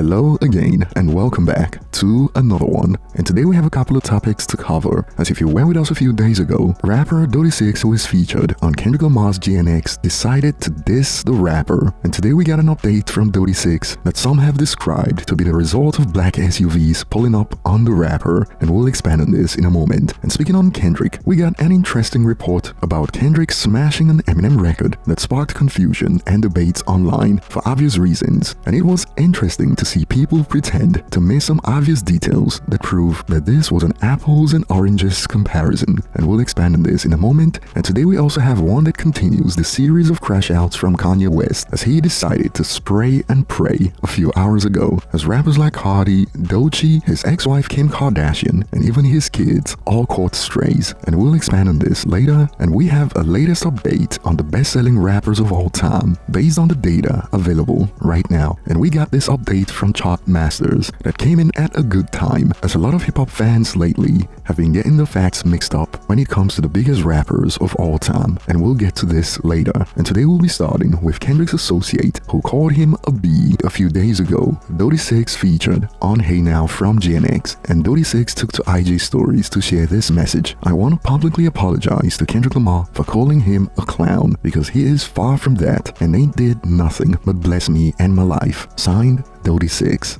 Hello again and welcome back to another one. And today we have a couple of topics to cover. As if you were with us a few days ago, rapper Doechii, who is featured on Kendrick Lamar's GNX, decided to diss the rapper. And today we got an update from Doechii that some have described to be the result of black SUVs pulling up on the rapper, and we'll expand on this in a moment. And speaking on Kendrick, we got an interesting report about Kendrick smashing an Eminem record that sparked confusion and debates online for obvious reasons. And it was interesting to see people pretend to miss some obvious details that prove that this was an apples and oranges comparison, and we'll expand on this in a moment. And today we also have one that continues the series of crash outs from Kanye West, as he decided to spray and pray a few hours ago, as rappers like Carti, Doechii, his ex-wife Kim Kardashian, and even his kids all caught strays. And we'll expand on this later. And we have a latest update on the best-selling rappers of all time based on the data available right now. And we got this update from Chartmasters that came in at a good time, as a lot of hip-hop fans lately have been getting the facts mixed up when it comes to the biggest rappers of all time, and we'll get to this later. And today we'll be starting with Kendrick's associate, who called him a B a few days ago. Doechii featured on Hey Now from GNX, and Doechii took to IG stories to share this message. I want to publicly apologize to Kendrick Lamar for calling him a clown, because he is far from that, and they did nothing but bless me and my life. Signed, Doechii.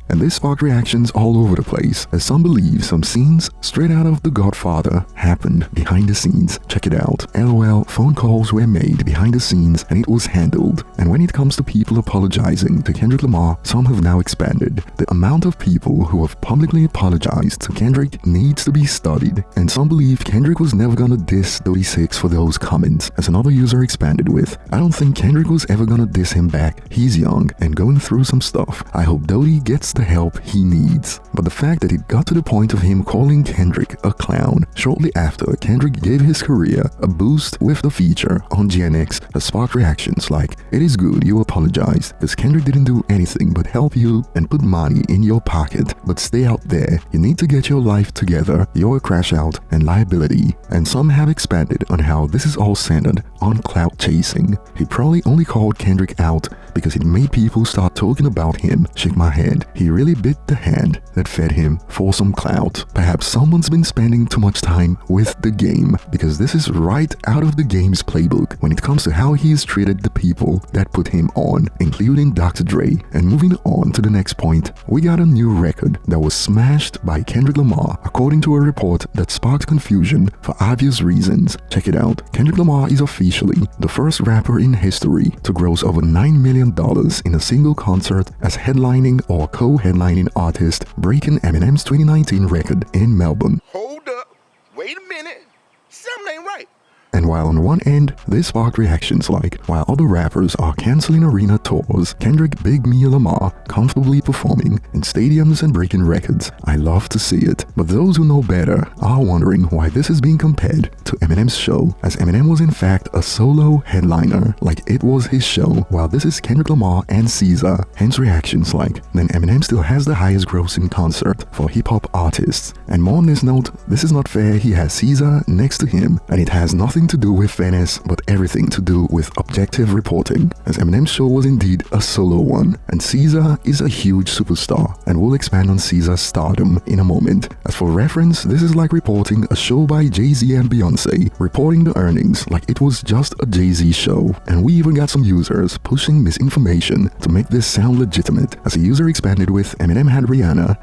And this sparked reactions all over the place, as some believe some scenes straight out of The Godfather happened behind the scenes. Check it out. LOL, phone calls were made behind the scenes and it was handled. And when it comes to people apologizing to Kendrick Lamar, some have now expanded. The amount of people who have publicly apologized to Kendrick needs to be studied, and some believe Kendrick was never gonna diss Doechii for those comments, as another user expanded with, I don't think Kendrick was ever gonna diss him back. He's young and going through some stuff. I hope Doechii gets the help he needs. But the fact that it got to the point of him calling Kendrick a clown shortly after Kendrick gave his career a boost with the feature on GNX has sparked reactions like, it is good you apologized, because Kendrick didn't do anything but help you and put money in your pocket, but stay out there, you need to get your life together, you're a crash out and liability. And some have expanded on how this is all centered on clout chasing. He probably only called Kendrick out because it made people start talking about him. Shake my head. He really bit the hand that fed him for some clout. Perhaps someone's been spending too much time with the game, because this is right out of the game's playbook when it comes to how he's treated the people that put him on, including Dr. Dre. And moving on to the next point, we got a new record that was smashed by Kendrick Lamar, according to a report that sparked confusion for obvious reasons. Check it out. Kendrick Lamar is officially the first rapper in history to gross over $9 million in a single concert as headlining or co-headlining artist, breaking Eminem's 2019 record in Melbourne. Hold up, wait a minute, something ain't right. And while on one end, this sparked reactions like, while other rappers are cancelling arena tours, Kendrick Big Me Lamar comfortably performing in stadiums and breaking records. I love to see it. But those who know better are wondering why this is being compared to Eminem's show, as Eminem was in fact a solo headliner, like it was his show, while this is Kendrick Lamar and Caesar. Hence reactions like, then Eminem still has the highest grossing concert for hip-hop artists. And more on this note, this is not fair, he has Caesar next to him, and it has nothing to do with fairness, but everything to do with objective reporting, as Eminem's show was indeed a solo one, and Caesar is a huge superstar, and we'll expand on Caesar's stardom in a moment. As for reference, this is like reporting a show by Jay-Z and Beyonce, reporting the earnings like it was just a Jay-Z show. And we even got some users pushing misinformation to make this sound legitimate, as a user expanded with, Eminem had Rihanna,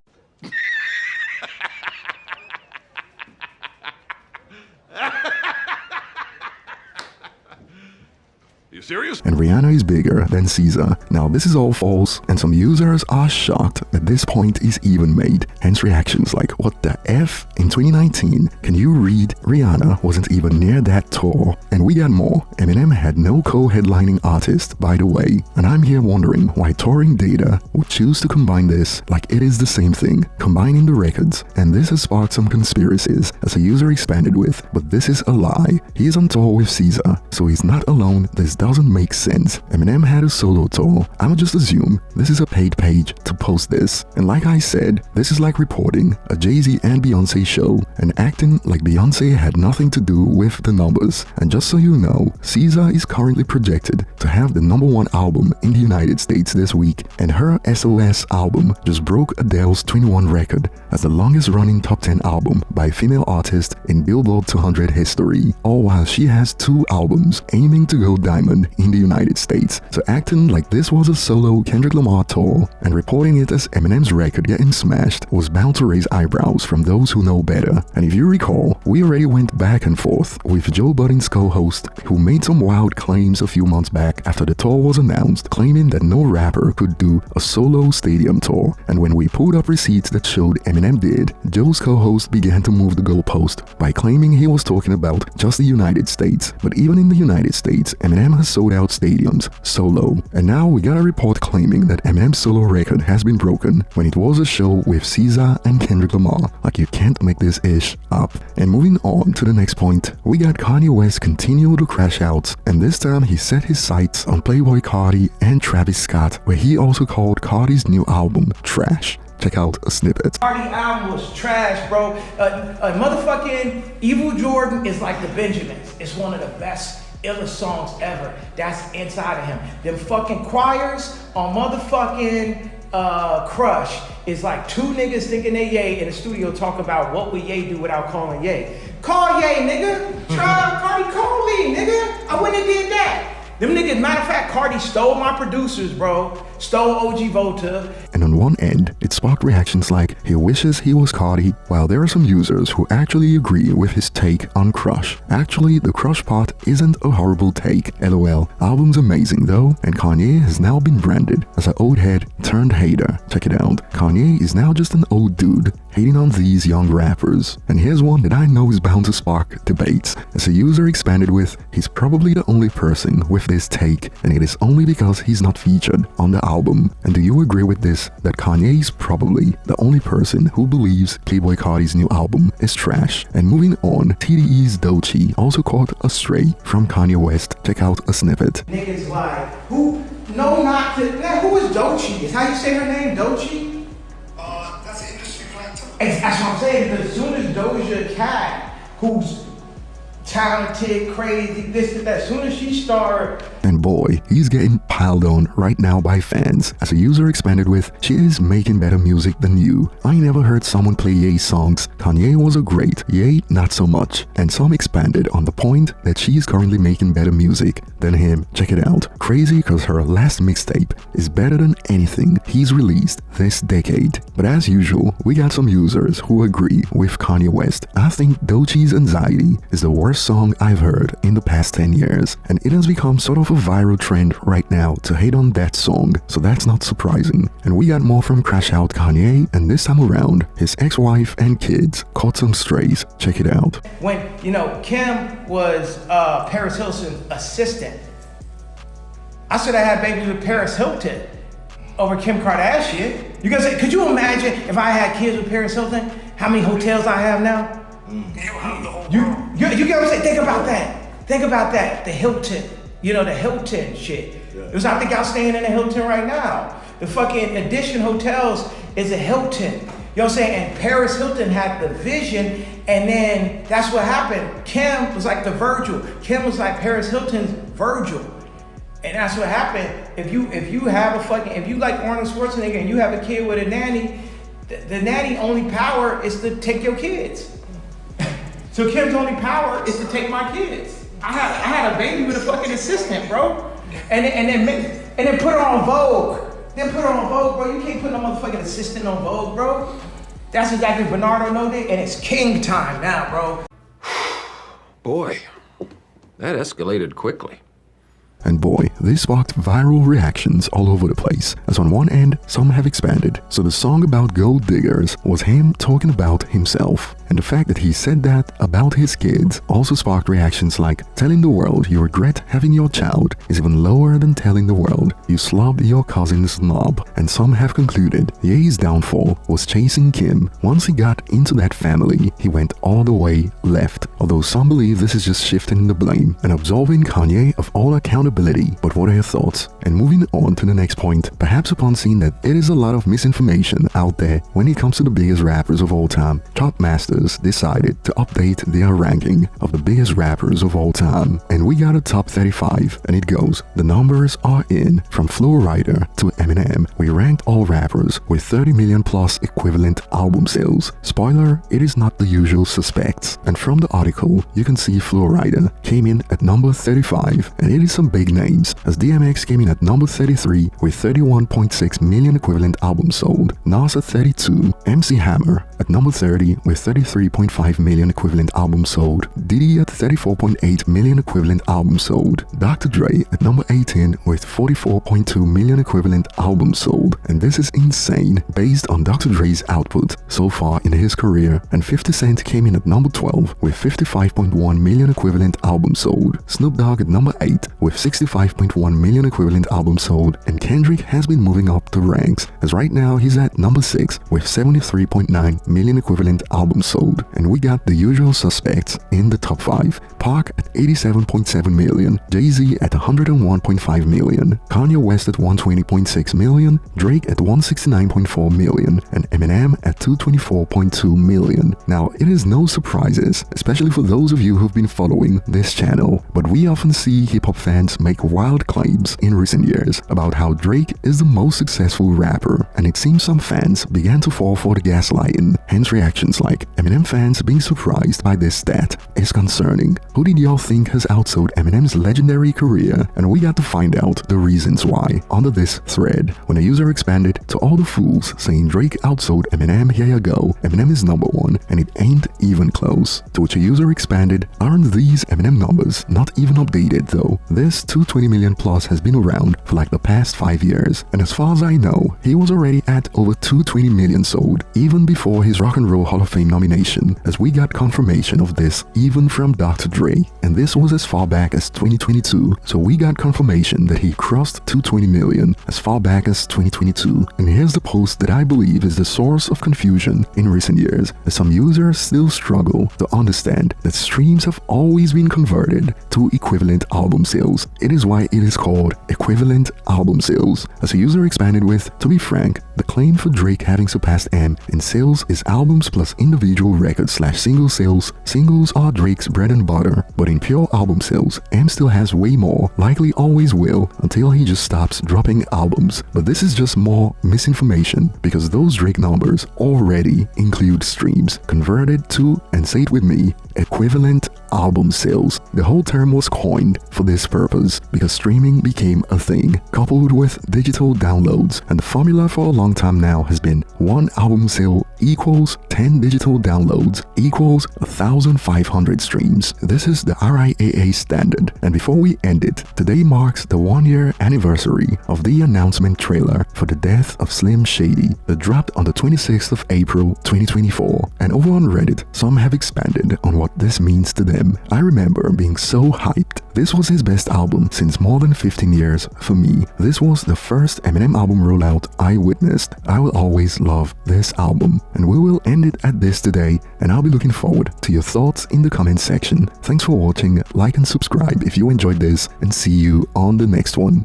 You serious? and Rihanna is bigger than Caesar. Now this is all false, and some users are shocked that this point is even made. Hence reactions like, what the F? In 2019, can you read? Rihanna wasn't even near that tour. And we got more. Eminem had no co-headlining artist, by the way. And I'm here wondering why touring data would choose to combine this like it is the same thing, combining the records. And this has sparked some conspiracies, as a user expanded with, but this is a lie. He is on tour with Caesar, so he's not alone. There's doesn't make sense. Eminem had a solo tour. I'ma just assume this is a paid page to post this. And like I said, this is like reporting a Jay-Z and Beyonce show and acting like Beyonce had nothing to do with the numbers. And just so you know, SZA is currently projected to have the #1 album in the United States this week, and her SOS album just broke Adele's 21 record as the longest running top 10 album by a female artist in Billboard 200 history, all while she has 2 albums aiming to go diamond in the United States. So acting like this was a solo Kendrick Lamar tour and reporting it as Eminem's record getting smashed was bound to raise eyebrows from those who know better. And if you recall, we already went back and forth with Joe Budden's co-host, who made some wild claims a few months back after the tour was announced, claiming that no rapper could do a solo stadium tour. And when we pulled up receipts that showed Eminem did, Joe's co-host began to move the goalpost by claiming he was talking about just the United States. But even in the United States, Eminem has sold out stadiums solo. And now we got a report claiming that Eminem's solo record has been broken when it was a show with SZA and Kendrick Lamar. Like, you can't make this ish up. And moving on to the next point, we got Kanye West continue to crash out, and this time he set his sights on Playboy Carti and Travis Scott, where he also called Carti's new album trash. Check out a snippet. Carti album was trash, bro. Motherfucking Evil Jordan is like the Benjamins. It's one of the best, illest songs ever. That's inside of him. Them fucking choirs on motherfucking Crush is like 2 niggas thinking they Ye in the studio talk about what would Ye do without calling Ye. Call Ye, nigga. Try Carti, call me, nigga. I wouldn't have did that. Them niggas, matter of fact, Carti stole my producers, bro. Stole OG Volta. And on one end, it sparked reactions like, he wishes he was Carti, while there are some users who actually agree with his take on Crush. Actually, the Crush part isn't a horrible take. LOL, album's amazing though, and Kanye has now been branded as an old head turned hater. Check it out, Kanye is now just an old dude hating on these young rappers. And here's one that I know is bound to spark debates. As a user expanded with, he's probably the only person with this take, and it is only because he's not featured on the album. And do you agree with this, that Kanye is probably the only person who believes Playboy Carti's new album is trash? And moving on, TDE's Doechii also caught a stray from Kanye West. Check out a snippet. Niggas like, who, no not to, man, who is Doechii? Is how you say her name, Doechii? That's an industry plant too. That's what I'm saying, because as soon as Doja Cat, who's talented, crazy, this and that, as soon as she started. And boy, he's getting piled on right now by fans. As a user expanded with, she is making better music than you. I never heard someone play Ye songs. Kanye was a great, Ye not so much. And some expanded on the point that she is currently making better music than him. Check it out. Crazy cause her last mixtape is better than anything he's released this decade. But as usual, we got some users who agree with Kanye West. I think Doechii's Anxiety is the worst song I've heard in the past 10 years, and it has become sort of a viral trend right now to hate on that song, so that's not surprising. And we got more from Crash Out Kanye, and this time around, his ex-wife and kids caught some strays. Check it out. When, you know, Kim was Paris Hilton's assistant, I should have had babies with Paris Hilton over Kim Kardashian. You guys say, could you imagine if I had kids with Paris Hilton, how many hotels I have now? You get what I'm saying? Think about that. Think about that. The Hilton. You know, the Hilton shit. Yeah. I think I'm staying in a Hilton right now. The fucking Edition Hotels is a Hilton. You know what I'm saying? And Paris Hilton had the vision, and then that's what happened. Kim was like the Virgil. Kim was like Paris Hilton's Virgil. And that's what happened. If you have a fucking, if you like Arnold Schwarzenegger and you have a kid with a nanny, the nanny only power is to take your kids. So Kim's only power is to take my kids. I had a baby with a fucking assistant, bro. And then put her on Vogue. Then put her on Vogue, bro. You can't put no motherfucking assistant on Vogue, bro. That's exactly Bernardo know that, and it's king time now, bro. Boy, that escalated quickly. And boy, this sparked viral reactions all over the place, as on one end, some have expanded. So the song about gold diggers was him talking about himself. And the fact that he said that about his kids also sparked reactions like, telling the world you regret having your child is even lower than telling the world you slubbed your cousin's knob. And some have concluded Ye's downfall was chasing Kim. Once he got into that family, he went all the way left. Although some believe this is just shifting the blame and absolving Kanye of all accountability credibility. But what are your thoughts? And moving on to the next point, perhaps upon seeing that it is a lot of misinformation out there when it comes to the biggest rappers of all time, Top Masters decided to update their ranking of the biggest rappers of all time. And we got a top 35, and it goes, the numbers are in from Flow Rider to Eminem. We ranked all rappers with 30 million plus equivalent album sales. Spoiler, it is not the usual suspects. And from the article, you can see Flow Rider came in at number 35, and it is some big names, as DMX came in at number 33 with 31.6 million equivalent albums sold, Nas at 32, MC Hammer at number 30 with 33.5 million equivalent albums sold, Diddy at 34.8 million equivalent albums sold, Dr. Dre at number 18 with 44.2 million equivalent albums sold, and this is insane based on Dr. Dre's output so far in his career. And 50 Cent came in at number 12 with 55.1 million equivalent albums sold, Snoop Dogg at number 8 with 65.1 million equivalent albums sold, and Kendrick has been moving up the ranks, as right now he's at number 6 with 73.9 million equivalent albums sold. And we got the usual suspects in the top 5, Pac at 87.7 million, Jay-Z at 101.5 million, Kanye West at 120.6 million, Drake at 169.4 million, and Eminem at 224.2 million. Now, it is no surprises, especially for those of you who've been following this channel, but we often see hip-hop fans make wild claims in recent years about how Drake is the most successful rapper, and it seems some fans began to fall for the gaslighting. Hence reactions like Eminem fans being surprised by this stat is concerning. Who did y'all think has outsold Eminem's legendary career? And we got to find out the reasons why under this thread. When a user expanded to all the fools saying Drake outsold Eminem, here you go, Eminem is number 1 and it ain't even close. To which a user expanded, aren't these Eminem numbers not even updated though? This 220 million plus has been around for like the past 5 years, and as far as I know, he was already at over 220 million sold even before his Rock and Roll Hall of Fame nomination, as we got confirmation of this even from Dr. Dre, and this was as far back as 2022, so we got confirmation that he crossed 220 million as far back as 2022. And here's the post that I believe is the source of confusion in recent years, as some users still struggle to understand that streams have always been converted to equivalent album sales. It is why it is called equivalent album sales. As a user expanded with, to be frank, the claim for Drake having surpassed M in sales is albums plus individual record/single sales. Singles are Drake's bread and butter, but in pure album sales, M still has way more, likely always will, until he just stops dropping albums. But this is just more misinformation, because those Drake numbers already include streams converted to, and say it with me, equivalent album sales. The whole term was coined for this purpose because streaming became a thing, coupled with digital downloads, and the formula for a long time now has been 1 album sale equals 10 digital downloads equals 1,500 streams. This is the RIAA standard. And before we end it, today marks the 1-year anniversary of the announcement trailer for the death of Slim Shady that dropped on the 26th of April 2024. And over on Reddit, some have expanded on what this means to them. I remember being so hyped. This was his best album since more than 15 years for me. This was the first Eminem album rollout I witnessed. I will always love this album. And we will end it at this today, and I'll be looking forward to your thoughts in the comment section. Thanks for watching, like and subscribe if you enjoyed this, and see you on the next one.